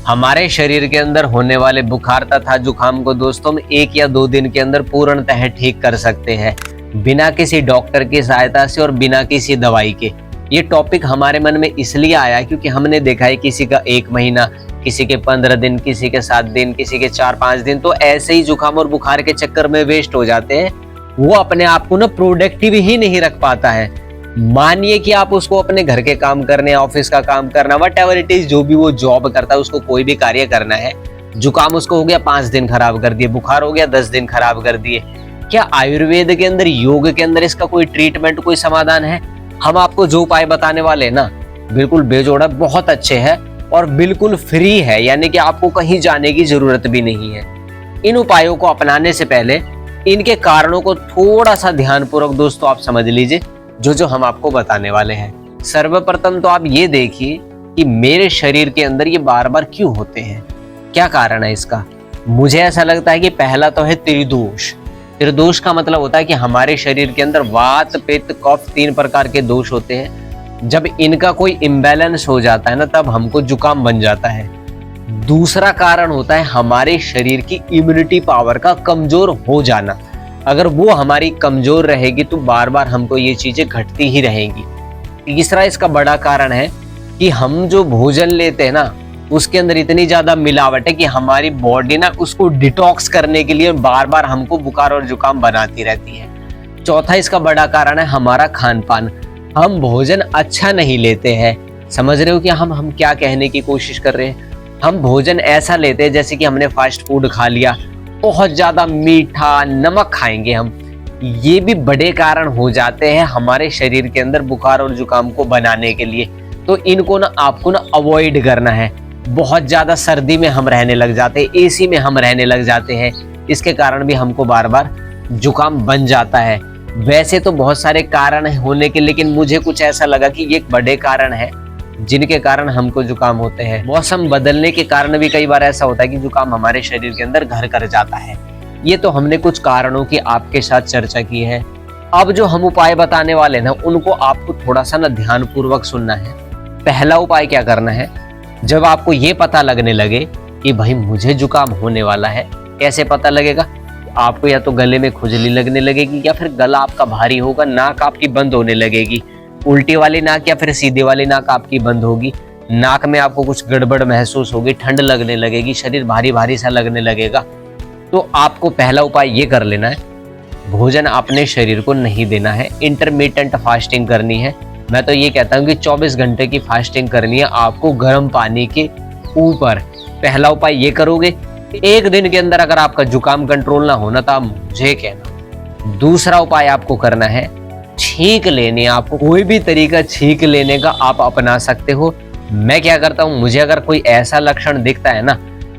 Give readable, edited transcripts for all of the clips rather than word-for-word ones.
हमारे शरीर के अंदर होने वाले बुखार तथा जुकाम को दोस्तों हम 1 या 2 दिन के अंदर पूर्णतः ठीक कर सकते हैं, बिना किसी डॉक्टर की सहायता से और बिना किसी दवाई के। ये टॉपिक हमारे मन में इसलिए आया क्योंकि हमने देखा है किसी का 1 महीना, किसी के 15 दिन, किसी के 7 दिन, किसी के 4-5 दिन तो ऐसे ही जुकाम और बुखार के चक्कर में वेस्ट हो जाते हैं। वो अपने आप को ना प्रोडक्टिव ही नहीं रख पाता है। मानिए कि आप उसको अपने घर के काम करने, ऑफिस का काम करना, व्हाटएवर इट इज, जो भी वो जॉब करता है, उसको कोई भी कार्य करना है। जुकाम उसको हो गया 5 दिन खराब कर दिए, बुखार हो गया 10 दिन खराब कर दिए। क्या आयुर्वेद के अंदर, योग के अंदर इसका कोई ट्रीटमेंट, कोई समाधान है? हम आपको जो उपाय बताने वाले हैं ना, बिल्कुल बेजोड़ा, बहुत अच्छे हैं और बिल्कुल फ्री है, यानी कि आपको कहीं जाने की जरूरत भी नहीं है। इन उपायों को अपनाने से पहले इनके कारणों को थोड़ा सा ध्यानपूर्वक दोस्तों आप समझ लीजिए, जो हम आपको बताने वाले हैं। सर्वप्रथम तो आप ये देखिए कि मेरे शरीर के अंदर ये बार बार क्यों होते हैं, क्या कारण है इसका। मुझे ऐसा लगता है कि पहला तो है त्रिदोष। त्रिदोष का मतलब होता है कि हमारे शरीर के अंदर वात, पित्त, कफ 3 प्रकार के दोष होते हैं। जब इनका कोई इम्बैलेंस हो जाता है ना, तब हमको जुकाम बन जाता है। दूसरा कारण होता है हमारे शरीर की इम्यूनिटी पावर का कमजोर हो जाना। अगर वो हमारी कमजोर रहेगी तो बार बार हमको ये चीजें घटती ही रहेंगी। तीसरा इसका बड़ा कारण है कि हम जो भोजन लेते हैं ना, उसके अंदर इतनी ज्यादा मिलावट है कि हमारी बॉडी ना उसको डिटॉक्स करने के लिए बार बार हमको बुखार और जुकाम बनाती रहती है। चौथा इसका बड़ा कारण है हमारा खान पान। हम भोजन अच्छा नहीं लेते हैं। समझ रहे हो कि हम क्या कहने की कोशिश कर रहे हैं? हम भोजन ऐसा लेते हैं जैसे कि हमने फास्ट फूड खा लिया, बहुत ज्यादा मीठा, नमक खाएंगे हम। ये भी बड़े कारण हो जाते हैं हमारे शरीर के अंदर बुखार और जुकाम को बनाने के लिए। तो इनको ना आपको ना अवॉइड करना है। बहुत ज्यादा सर्दी में हम रहने लग जाते हैं, एसी में हम रहने लग जाते हैं, इसके कारण भी हमको बार बार जुकाम बन जाता है। वैसे तो बहुत सारे कारण होने के, लेकिन मुझे कुछ ऐसा लगा कि ये एक बड़े कारण है जिनके कारण हमको जुकाम होते हैं। मौसम बदलने के कारण भी कई बार ऐसा होता है कि जुकाम हमारे शरीर के अंदर घर कर जाता है। ये तो हमने कुछ कारणों की आपके साथ चर्चा की है। अब जो हम उपाय बताने वाले ना, उनको आपको थोड़ा सा ना ध्यानपूर्वक सुनना है। पहला उपाय क्या करना है, जब आपको ये पता लगने लगे कि भाई मुझे जुकाम होने वाला है, कैसे पता लगेगा? आपको या तो गले में खुजली लगने लगेगी, या फिर गला आपका भारी होगा, नाक आपकी बंद होने लगेगी, उल्टी वाली नाक या फिर सीधे वाली नाक आपकी बंद होगी, नाक में आपको कुछ गड़बड़ महसूस होगी, ठंड लगने लगेगी, शरीर भारी भारी सा लगने लगेगा। तो आपको पहला उपाय ये कर लेना है, भोजन अपने शरीर को नहीं देना है, इंटरमिटेंट फास्टिंग करनी है। मैं तो ये कहता हूँ कि 24 घंटे की फास्टिंग करनी है आपको गर्म पानी के ऊपर। पहला उपाय ये करोगे, 1 दिन के अंदर अगर आपका जुकाम कंट्रोल ना होना तो आप मुझे कहना। दूसरा उपाय आपको करना है, छींक लेनी है। आपको कोई भी तरीका छींक लेने का आप अपना सकते हो। मैं क्या करता हूँ, मुझे अगर कोई ऐसा लक्षण दिखता है ना,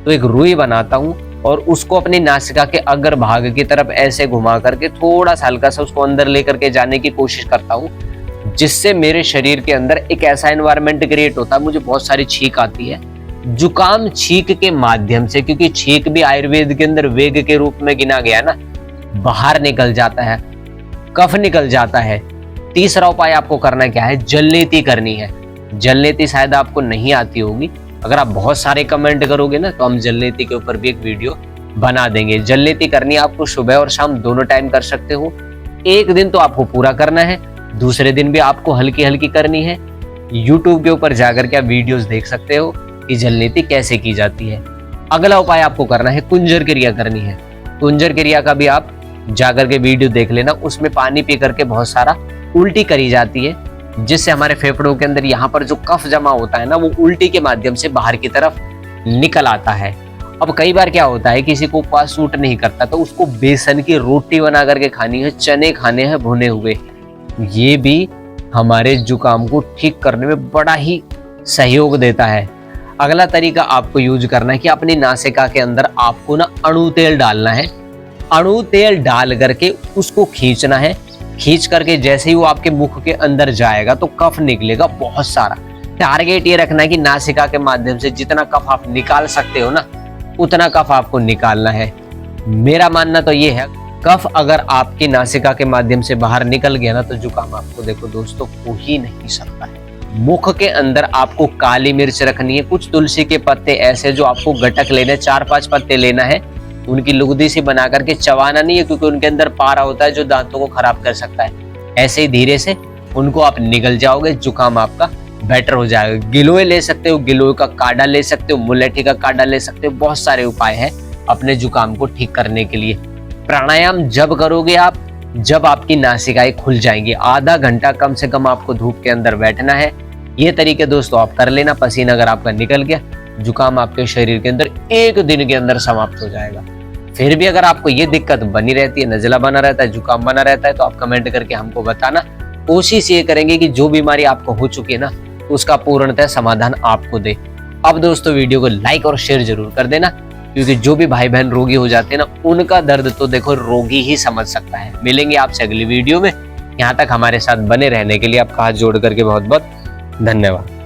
तो एक रुई बनाता हूँ और उसको अपनी नासिका के अग्र भाग की तरफ ऐसे घुमा करके थोड़ा सा हल्का सा उसको अंदर लेकर के जाने की कोशिश करता हूँ, जिससे मेरे शरीर के अंदर एक ऐसा एनवायरनमेंट क्रिएट होता है, मुझे बहुत सारी छींक आती है। जुकाम छींक के माध्यम से, क्योंकि छींक भी आयुर्वेद के अंदर वेग के रूप में गिना गया ना, बाहर निकल जाता है, कफ निकल जाता है। तीसरा उपाय आपको करना क्या है, जलनेती करनी है। जलनेती शायद आपको नहीं आती होगी, अगर आप बहुत सारे कमेंट करोगे ना तो हम जलनेती के ऊपर भी एक वीडियो बना देंगे। जलनेती करनी आपको सुबह और शाम दोनों टाइम कर सकते हो। 1 दिन तो आपको पूरा करना है, दूसरे दिन भी आपको हल्की हल्की करनी है। YouTube के ऊपर जाकर के आप वीडियोस देख सकते हो कि जलनेती कैसे की जाती है। अगला उपाय आपको करना है, कुंजर क्रिया करनी है। कुंजर क्रिया का भी आप जाकर के वीडियो देख लेना, उसमें पानी पी करके बहुत सारा उल्टी करी जाती है, जिससे हमारे फेफड़ों के अंदर यहाँ पर जो कफ जमा होता है ना, वो उल्टी के माध्यम से बाहर की तरफ निकल आता है। अब कई बार क्या होता है, किसी को उपवास सूट नहीं करता तो उसको बेसन की रोटी बना करके खानी है, चने खाने हैं भुने हुए। ये भी हमारे जुकाम को ठीक करने में बड़ा ही सहयोग देता है। अगला तरीका आपको यूज करना है कि अपनी नासिका के अंदर आपको ना अणु तेल डालना है। अणु तेल डाल करके उसको खींचना है। खींच करके जैसे ही वो आपके मुख के अंदर जाएगा तो कफ निकलेगा बहुत सारा। टारगेट ये रखना है कि नासिका के माध्यम से जितना कफ आप निकाल सकते हो ना, उतना कफ आपको निकालना है। मेरा मानना तो ये है, कफ अगर आपकी नासिका के माध्यम से बाहर निकल गया ना, तो जुकाम आपको देखो दोस्तों हो ही नहीं सकता है। मुख के अंदर आपको काली मिर्च रखनी है, कुछ तुलसी के पत्ते ऐसे जो आपको गटक लेने 4-5 पत्ते लेना है, उनकी लुगदी सी बना करके चबाना नहीं है, क्योंकि उनके अंदर पारा होता है जो दांतों को खराब कर सकता है। ऐसे ही धीरे से उनको आप निगल जाओगे, जुकाम आपका बेटर हो जाएगा। गिलोय ले सकते हो, गिलोय का काढ़ा ले सकते हो, मुलेठी का काढ़ा ले सकते हो, बहुत सारे उपाय हैं अपने जुकाम को ठीक करने के लिए। प्राणायाम जब करोगे आप, जब आपकी नासिकाएं खुल जाएंगी। आधा घंटा कम से कम आपको धूप के अंदर बैठना है। ये तरीके दोस्तों आप कर लेना, पसीना अगर आपका निकल गया, जुकाम आपके शरीर के अंदर 1 दिन के अंदर समाप्त हो जाएगा। फिर भी अगर आपको ये दिक्कत बनी रहती है, नजला बना रहता है, जुकाम बना रहता है, तो आप कमेंट करके हमको बताना। कोशिश ये करेंगे कि जो बीमारी आपको हो चुकी है ना, उसका पूर्णतः समाधान आपको दे। अब दोस्तों वीडियो को लाइक और शेयर जरूर कर देना, क्योंकि जो भी भाई बहन रोगी हो जाते हैं ना, उनका दर्द तो देखो रोगी ही समझ सकता है। मिलेंगे आपसे अगली वीडियो में। यहाँ तक हमारे साथ बने रहने के लिए आपका हाथ जोड़ करके बहुत बहुत धन्यवाद।